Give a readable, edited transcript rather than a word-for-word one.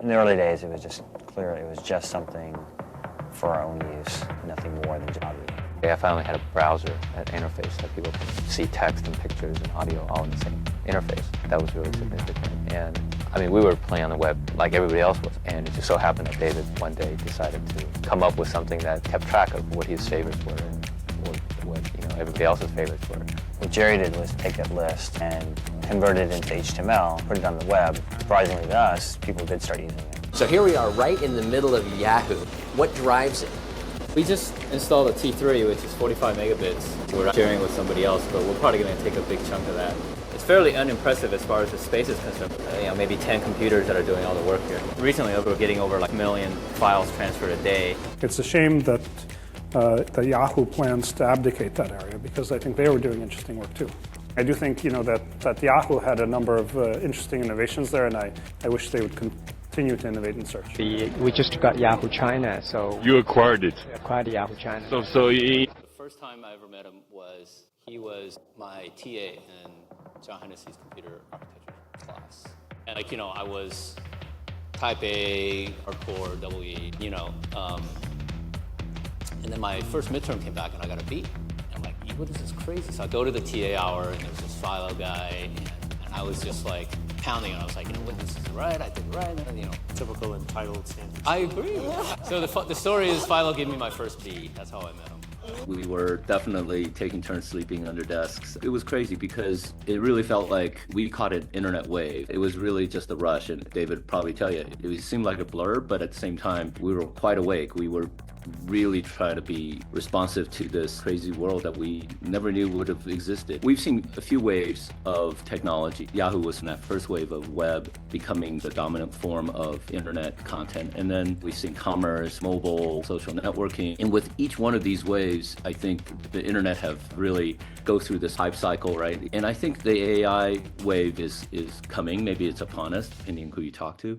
In the early days, it was just clear it was just something for our own use, nothing more than hobby. I finally had a browser, an interface that people could see text and pictures and audio all in the same interface. That was really significant. And I mean, we were playing on the web like everybody else was. And it just so happened that David one day decided to come up with something that kept track of what his favorites were and what everybody else's favorites were. What Jerry did was take that list and convert it into HTML, put it on the web. Surprisingly to us, people did start using it. So here we are right in the middle of Yahoo. What drives it? We just installed a T3, which is 45 megabits. We're sharing with somebody else, but we're probably going to take a big chunk of that. It's fairly unimpressive as far as the space is concerned. Maybe 10 computers that are doing all the work here. Recently, we're getting over like 1 million files transferred a day. It's a shame that Yahoo plans to abdicate that area, because I think they were doing interesting work too. I do think that Yahoo had a number of interesting innovations there, and I wish they would continue to innovate in search. We just got Yahoo China, so you acquired it. We acquired Yahoo China. The first time I ever met him he was my TA in John Hennessy's computer architecture class, and I was type A, hardcore, double E, and then my first midterm came back and I got a B. I'm like, what is this crazy? So I go to the TA hour and there's this Filo guy, and I was just like pounding it. I was like, what, this is right, I did it right, Typical entitled Stanford. I agree. So the story is Filo gave me my first B. That's how I met him. We were definitely taking turns sleeping under desks. It was crazy because it really felt like we caught an internet wave. It was really just a rush, and David would probably tell you, it seemed like a blur, but at the same time, we were quite awake. We were really trying to be responsive to this crazy world that we never knew would have existed. We've seen a few waves of technology. Yahoo was in that first wave of web becoming the dominant form of internet content. And then we've seen commerce, mobile, social networking. And with each one of these waves, I think the internet have really go through this hype cycle, right? And I think the AI wave is coming. Maybe it's upon us, depending on who you talk to.